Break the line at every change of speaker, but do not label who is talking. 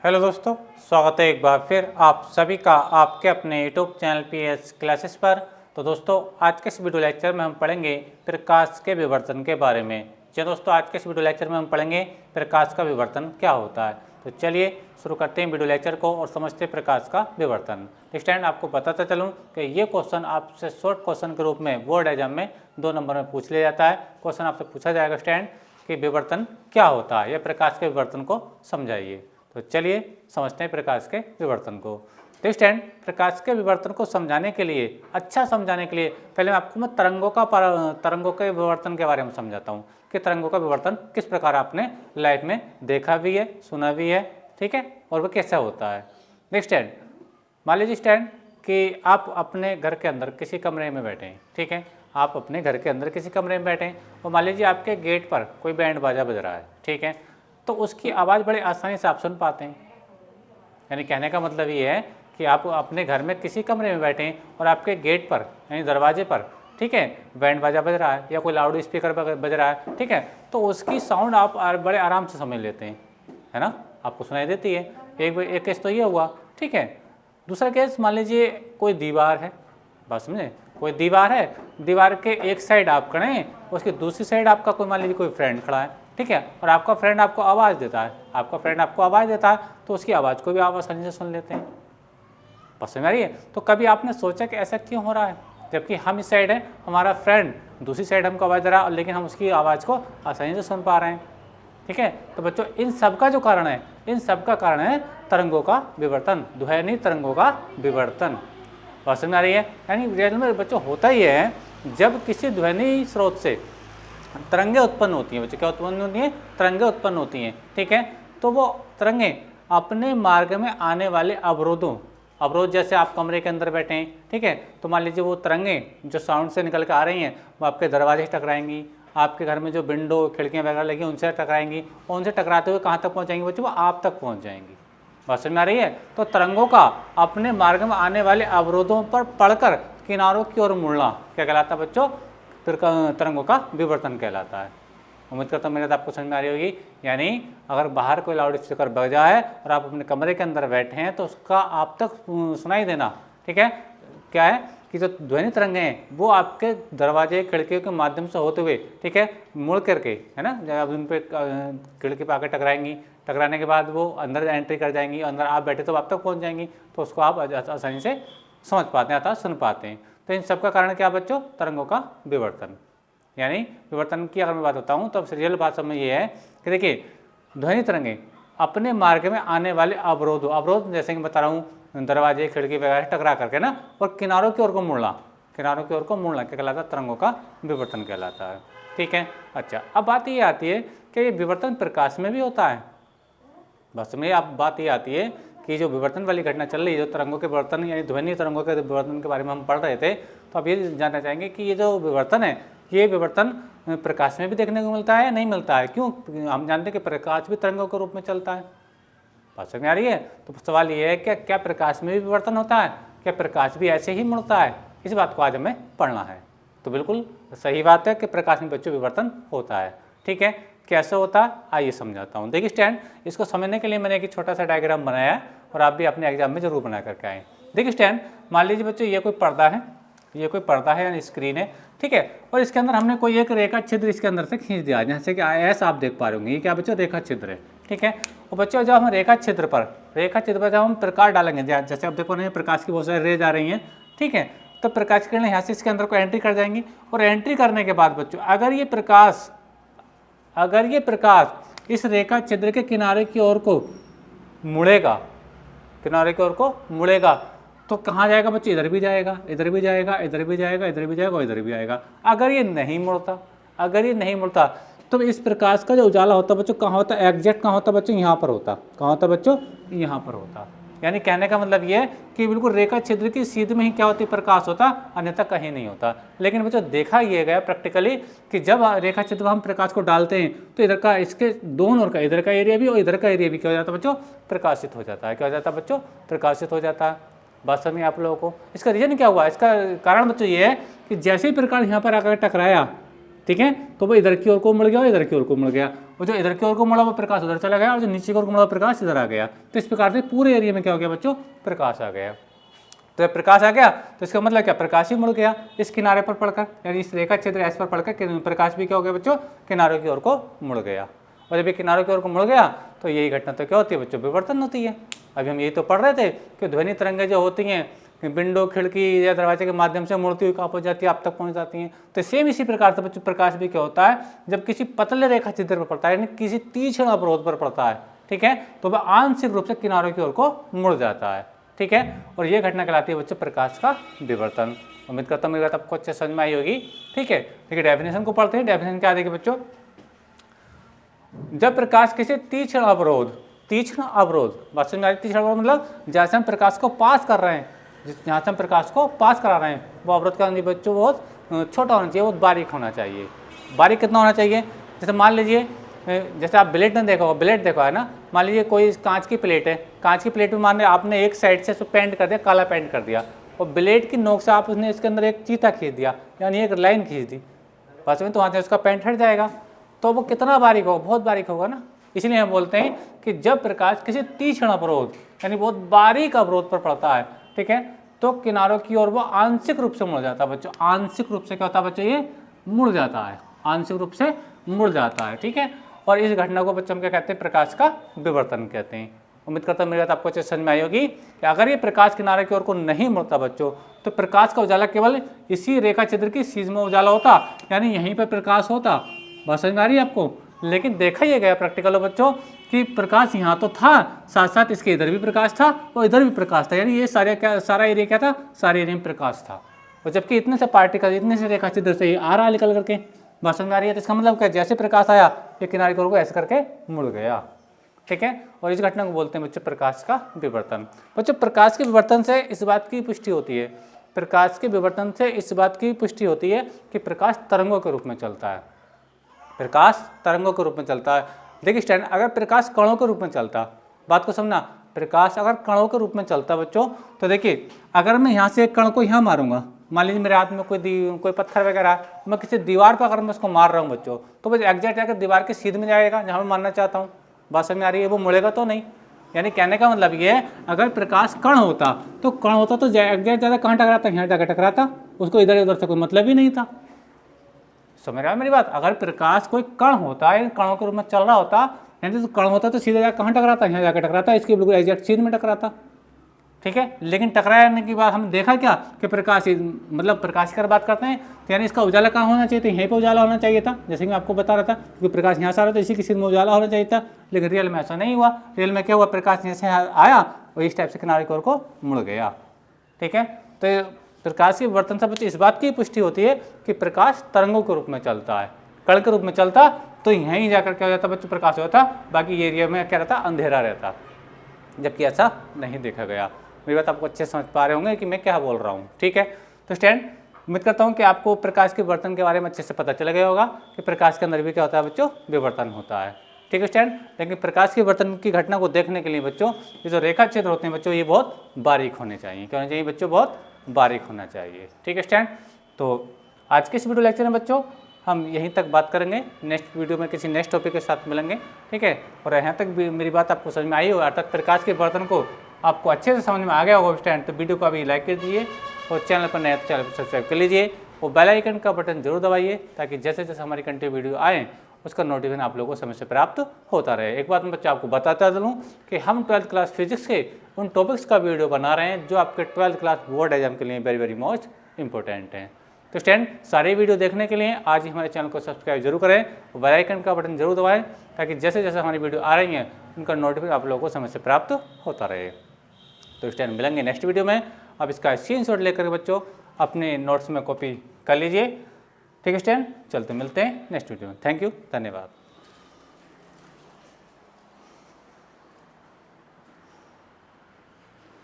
Hello दोस्तों, स्वागत है एक बार फिर आप सभी का आपके अपने यूट्यूब चैनल PS क्लासेस पर। तो दोस्तों, आज के इस वीडियो लेक्चर में हम पढ़ेंगे प्रकाश के विवर्तन के बारे में। चलिए दोस्तों, आज के इस वीडियो लेक्चर में हम पढ़ेंगे प्रकाश का विवर्तन क्या होता है। तो चलिए शुरू करते हैं वीडियो लेक्चर को और समझते हैं प्रकाश का विवर्तन। स्टैंड आपको बताता चलूँ कि ये क्वेश्चन आपसे शॉर्ट क्वेश्चन के रूप में बोर्ड एग्जाम में 2 नंबर में पूछ लिया जाता है। क्वेश्चन आपसे पूछा जाएगा स्टैंड कि विवर्तन क्या होता है, या प्रकाश के विवर्तन को समझाइए। तो चलिए समझते हैं प्रकाश के विवर्तन को। तो स्टैंड प्रकाश के विवर्तन को समझाने के लिए, अच्छा समझाने के लिए पहले मैं तरंगों के विवर्तन के बारे में समझाता हूँ कि तरंगों का विवर्तन किस प्रकार आपने लाइफ में देखा भी है, सुना भी है, ठीक है, और वह कैसा होता है। नेक्स्ट स्टैंड, मान लीजिए स्टैंड कि आप अपने घर के अंदर किसी कमरे में बैठे हैं, ठीक है, आप अपने घर के अंदर किसी कमरे में बैठे हैं और मान लीजिए आपके गेट पर कोई बैंड बाजा बज रहा है, ठीक है, तो उसकी आवाज़ बड़े आसानी से आप सुन पाते हैं। यानी कहने का मतलब ये है कि आप अपने घर में किसी कमरे में बैठे हैं और आपके गेट पर यानी दरवाजे पर, ठीक है, बैंड बाजा बज रहा है या कोई लाउड स्पीकर बज रहा है, ठीक है, तो उसकी साउंड आप बड़े आराम से समझ लेते हैं, है ना, आपको सुनाई देती है। एक केस तो ये हुआ, ठीक है। दूसरा केस, मान लीजिए कोई दीवार है, बात समझे, कोई दीवार है, दीवार के एक साइड आप खड़े हैं, उसकी दूसरी साइड आपका कोई मान लीजिए कोई फ्रेंड खड़ा है, ठीक है, और आपका फ्रेंड आपको आवाज़ देता है, तो उसकी आवाज़ को भी आप आसानी से सुन लेते हैं। पसंद आ रही है। तो कभी आपने सोचा कि ऐसा क्यों हो रहा है, जबकि हम इस साइड हैं, हमारा फ्रेंड दूसरी साइड हमको आवाज़ दे रहा है, लेकिन हम उसकी आवाज़ को आसानी से सुन पा रहे हैं, ठीक है। तो बच्चों, इन सब का जो कारण है, इन सब का कारण है तरंगों का विवर्तन, ध्वनि तरंगों का विवर्तन। बात समझ आ रही है। यानी रियल में बच्चों होता ही है, जब किसी ध्वनि स्रोत से तरंगें उत्पन्न होती हैं, बच्चों क्या उत्पन्न होती हैं, तरंगें उत्पन्न होती हैं, ठीक है, तो वो तरंगें अपने मार्ग में आने वाले अवरोध जैसे आप कमरे के अंदर बैठे हैं, ठीक है, तो मान लीजिए वो तरंगें जो साउंड से निकल के आ रही हैं वो आपके दरवाजे से टकराएंगी, आपके घर में जो विंडो खिड़कियाँ वगैरह लगी उनसे टकराएंगी, और उनसे टकराते हुए कहाँ तक पहुँचाएंगी बच्चों, वो आप तक पहुँच जाएंगी। बात समझ में आ रही है। तो तरंगों का अपने मार्ग में आने वाले अवरोधों पर पड़कर किनारों की ओर मुड़ना क्या कहलाता है बच्चों, तरंगों का विवर्तन कहलाता है। उम्मीद करता हूँ मेरी बात आपको समझ में आ रही होगी। यानी अगर बाहर कोई लाउड स्पीकर बजा है और आप अपने कमरे के अंदर बैठे हैं तो उसका आप तक सुनाई देना, ठीक है, क्या है कि जो ध्वनि तरंगें हैं वो आपके दरवाजे खिड़कियों के माध्यम से होते हुए, ठीक है, मुड़ करके, है ना, जब उन पर खिड़की पर आकर टकराएंगी, टकराने के बाद वो अंदर एंट्री कर जाएंगी, अंदर आप बैठे तो आप तक पहुँच जाएंगी, तो उसको आप आसानी से समझ पाते हैं, अर्थात सुन पाते हैं। तो इन सब का कारण क्या बच्चों, तरंगों का विवर्तन। यानी विवर्तन की अगर मैं बात बताऊँ तो रियल बात समझ ये है कि देखिए, ध्वनि तरंगें अपने मार्ग में आने वाले अवरोध जैसे कि बता रहा हूँ, दरवाजे खिड़की वगैरह टकरा करके ना, और किनारों की ओर को मुड़ना क्या कहलाता है, तरंगों का विवर्तन कहलाता है, ठीक है। अच्छा, अब बात ये आती है कि ये विवर्तन प्रकाश में भी होता है। बस में अब बात ये आती है कि जो विवर्तन वाली घटना चल रही है, जो तरंगों के विवर्तन यानी ध्वनि तरंगों के विवर्तन के बारे में हम पढ़ रहे थे, तो अब ये जानना चाहेंगे कि ये जो विवर्तन है, ये विवर्तन प्रकाश में भी देखने को मिलता है या नहीं मिलता है। क्यों, हम जानते हैं कि प्रकाश भी तरंगों के रूप में चलता है। बात समझ में आ रही है। तो सवाल ये है कि क्या प्रकाश में भी विवर्तन होता है, क्या प्रकाश भी ऐसे ही मुड़ता है, इस बात को आज हमें पढ़ना है। तो बिल्कुल सही बात है कि प्रकाश में बच्चों विवर्तन होता है, ठीक है। कैसे होता है आइए समझाता हूँ। देखिए स्टैंड, इसको समझने के लिए मैंने एक छोटा सा डायग्राम बनाया है और आप भी अपने एग्जाम में जरूर बना करके आएँ। देखिए स्टैंड, मान लीजिए बच्चों ये कोई पर्दा है, यानी स्क्रीन है, ठीक है, और इसके अंदर हमने कोई एक रेखा छिद्र इसके अंदर से खींच दिया, जैसे कि ऐसा आप देख पा रहे होंगे, ये क्या बच्चों, रेखा छिद्र है, ठीक है। और बच्चों जब हम रेखा छिद्र पर जब हम प्रकाश डालेंगे, जैसे आप देखो ना, प्रकाश की बहुत सारी रेज आ रही हैं, ठीक है, तो प्रकाश किरणें यहाँ से इसके अंदर को एंट्री कर जाएंगी, और एंट्री करने के बाद बच्चों अगर ये प्रकाश इस रेखा छिद्र के किनारे की ओर को मुड़ेगा, तो कहाँ जाएगा बच्चे, इधर भी जाएगा, इधर भी जाएगा, इधर भी जाएगा, इधर भी जाएगा, इधर भी जाएगा। अगर ये नहीं मुड़ता तो इस प्रकाश का जो उजाला होता है बच्चों कहाँ होता है, एग्जैक्ट कहाँ होता है बच्चों, यहाँ पर होता। कहाँ होता बच्चों, यहाँ पर होता। यानी कहने का मतलब ये है कि बिल्कुल रेखा छिद्र की सीध में ही क्या होती, प्रकाश होता, अन्यथा कहीं नहीं होता। लेकिन बच्चों देखा ये गया प्रैक्टिकली कि जब रेखा छिद्र में हम प्रकाश को डालते हैं तो इधर का, इसके दोनों का, इधर का एरिया भी और इधर का एरिया भी क्या हो जाता है बच्चों, प्रकाशित हो जाता है। क्या हो जाता है बच्चों, प्रकाशित हो जाता है। बात समझ आप लोगों को। इसका रीजन क्या हुआ, इसका कारण बच्चों ये है कि जैसे ही प्रकाश यहाँ पर आकर टकराया, ठीक है। तो वो इधर की ओर को मुड़ गया और इधर की ओर को मुड़ गया, और जो इधर की ओर को मुड़ा वो प्रकाश उधर चला गया, और जो नीचे की ओर को मुड़ा प्रकाश इधर आ गया। तो इस प्रकार से पूरे एरिया में क्या हो गया बच्चों, प्रकाश आ गया। तो जब प्रकाश आ गया तो इसका मतलब क्या, प्रकाश ही मुड़ गया इस किनारे पर पड़कर, यानी इस रेखा क्षेत्र एस पर पड़कर प्रकाश भी क्या हो गया बच्चों, किनारों की ओर को मुड़ गया। और जब ये किनारों की ओर को मुड़ गया तो यही घटना तो क्या होती है बच्चों, विवर्तन होती है। अभी हम यही तो पढ़ रहे थे कि ध्वनि तरंगें जो होती हैं विंडो, खिड़की या दरवाजे के माध्यम से मुड़ती हुई कहाँ पहुँच जाती है, आप तक पहुँच जाती हैं। तो सेम इसी प्रकार से बच्चों प्रकाश भी क्या होता है, जब किसी पतले रेखा चित्र पर पड़ता है, यानी किसी तीक्ष्ण अवरोध पर पड़ता है, ठीक है, तो वह आंशिक रूप से किनारों की ओर को मुड़ जाता है, ठीक है। और ये घटना कहलाती है बच्चों प्रकाश का विवर्तन। उम्मीद करता हूँ मेरी बात आपको अच्छे समझ में आई होगी, ठीक है। देखिए डेफिनेशन को पढ़ते हैं। डेफिनेशन क्या देखिए बच्चों, जब प्रकाश किसी तीक्ष्ण अवरोध बात समझ में आ रही, तीक्ष्ण अवरोध मतलब जहाँ से हम प्रकाश को पास कर रहे हैं, जहाँ से हम प्रकाश को पास करा रहे हैं, वो अवरोध का बच्चों बहुत छोटा होना चाहिए, बहुत बारीक होना चाहिए। बारीक कितना होना चाहिए, जैसे मान लीजिए, जैसे आप ब्लेड ने देखा होगा, ब्लेड देखा है ना, मान लीजिए कोई कांच की प्लेट है, कांच की प्लेट में मान लीजिए आपने एक साइड से उसको पेंट कर दिया, काला पेंट कर दिया, और ब्लेड की नोक से आप उसने इसके अंदर एक चीता खींच दिया, यानी एक लाइन खींच दी, बस में तो वहाँ से उसका पेंट हट जाएगा। तो वो कितना बारीक होगा, बहुत बारीक होगा ना। इसलिए हम बोलते हैं कि जब प्रकाश किसी तीक्ष्ण अवरोध यानी बहुत बारीक अवरोध पर पड़ता है, ठीक है, तो किनारों की ओर वो आंशिक रूप से मुड़ जाता है बच्चों। आंशिक रूप से क्या होता है बच्चों, ये मुड़ जाता है, आंशिक रूप से मुड़ जाता है, ठीक है। और इस घटना को बच्चों हम क्या कहते हैं, प्रकाश का विवर्तन कहते हैं। उम्मीद करता हूँ मेरी बात आपको अच्छे समझ में आई होगी कि अगर ये प्रकाश किनारे की ओर को नहीं मुड़ता बच्चों, तो प्रकाश का उजाला केवल इसी रेखा चित्र की सीध में उजाला होता, यानी यहीं पर प्रकाश होता। बात समझ में आ रही है आपको। लेकिन देखा ये गया प्रैक्टिकल बच्चों कि प्रकाश यहाँ तो था, साथ साथ इसके इधर भी प्रकाश था और इधर भी प्रकाश था, यानी ये सारा एरिया क्या था, सारे एरिया में प्रकाश था। और जबकि इतने से पार्टिकल, इतने से रेखा चित्र से ये आ रहा निकल करके, बात समझ में आ रही है। तो इसका मतलब क्या, जैसे प्रकाश आया ये किनारे की ओर को ऐसे करके मुड़ गया, ठीक है। और इस घटना को बोलते हैं बच्चों प्रकाश का विवर्तन। बच्चों प्रकाश के विवर्तन से इस बात की पुष्टि होती है, प्रकाश के विवर्तन से इस बात की पुष्टि होती है कि प्रकाश तरंगों के रूप में चलता है, प्रकाश तरंगों के रूप में चलता है। देखिए स्टैंड, अगर प्रकाश कणों के रूप में चलता, बात को समझना, प्रकाश अगर कणों के रूप में चलता बच्चों, तो देखिए अगर मैं यहाँ से एक कण को यहाँ मारूंगा, मान लीजिए मेरे हाथ में कोई पत्थर वगैरह, मैं किसी दीवार पर अगर मैं उसको मार रहा हूँ बच्चों, तो वो एग्जैक्ट जाकर दीवार के सीध में जाएगा जहाँ मैं मारना चाहता हूँ। बात समझ में आ रही है, वो मुड़ेगा तो नहीं। यानी कहने का मतलब ये है, अगर प्रकाश कण होता तो एग्जैक्ट ज़्यादा कहाँ टकराता, यहाँ जाकर टकराता, उसको इधर उधर से कोई मतलब ही नहीं था। समझ रहा है मेरी बात। अगर प्रकाश कोई कण होता है, कणों के रूप में चल रहा होता, यानी तो कण होता तो सीधे जाकर कहाँ टकराता, यहाँ जाकर टकराता, इसके बिल्कुल एग्जैक्ट सीध में टकराता, ठीक है। लेकिन टकराने के बाद हमने देखा क्या कि प्रकाश, मतलब प्रकाश की बात करते हैं तो यानी इसका उजाला कहाँ होना चाहिए था, यहीं पर उजाला होना चाहिए था, जैसे कि मैं आपको बता रहा था, क्योंकि प्रकाश यहाँ से आ रहा था, इसी की सीध में उजाला होना चाहिए था। लेकिन रियल में ऐसा नहीं हुआ। रियल में क्या हुआ, प्रकाश जैसे आया और इस टाइप से किनारे की ओर को मुड़ गया, ठीक है। तो प्रकाश के विवर्तन से बच्चे इस बात की पुष्टि होती है कि प्रकाश तरंगों के रूप में चलता है। कण के रूप में चलता तो यहीं जाकर क्या हो जाता बच्चों, प्रकाश होता, बाकी एरिया में क्या रहता, अंधेरा रहता, जबकि ऐसा नहीं देखा गया। मेरी बात आपको अच्छे समझ पा रहे होंगे कि मैं क्या बोल रहा हूँ, ठीक है। तो स्टैंड, उम्मीद करता हूँ कि आपको प्रकाश के विवर्तन के बारे में अच्छे से पता चल गया होगा कि प्रकाश के अंदर भी क्या होता है बच्चों, विवर्तन होता है, ठीक है स्टैंड। लेकिन प्रकाश के विवर्तन की घटना को देखने के लिए बच्चों ये जो रेखा क्षेत्र होते हैं बच्चों, ये बहुत बारीक होने चाहिए। क्या होना चाहिए बच्चों, बहुत बारीक होना चाहिए, ठीक है स्टैंड। तो आज के इस वीडियो लेक्चर में बच्चों हम यहीं तक बात करेंगे, नेक्स्ट वीडियो में किसी नेक्स्ट टॉपिक के साथ मिलेंगे, ठीक है। और यहाँ तक भी मेरी बात आपको समझ में आई हो, अर्थात प्रकाश के विवर्तन को आपको अच्छे से समझ में आ गया होगा स्टैंड, तो वीडियो को अभी लाइक कर दीजिए और चैनल पर नया तो चैनल को सब्सक्राइब कर लीजिए और बेल आइकन का बटन जरूर दबाइए, ताकि जैसे जैसे हमारी कंटिन्यू वीडियो आए उसका नोटिफिकेशन आप लोगों को समय से प्राप्त होता रहे। एक बात मैं बच्चा आपको बताता चलूँ कि हम 12th क्लास फिजिक्स के उन टॉपिक्स का वीडियो बना रहे हैं जो आपके 12th क्लास बोर्ड एग्जाम के लिए वेरी मोस्ट इंपॉर्टेंट हैं। तो स्टैंड, सारे वीडियो देखने के लिए आज ही हमारे चैनल को सब्सक्राइब जरूर करें और बेल आइकन का बटन जरूर दबाएं, ताकि जैसे जैसे हमारी वीडियो आ रही हैं उनका नोटिफिकेशन आप लोगों को समय से प्राप्त होता रहे। तो स्टैंड, मिलेंगे नेक्स्ट वीडियो में। अब इसका स्क्रीनशॉट लेकर बच्चों अपने नोट्स में कॉपी कर लीजिए, ठीक है स्टैंड। चलते मिलते हैं नेक्स्ट वीडियो में। थैंक यू, धन्यवाद।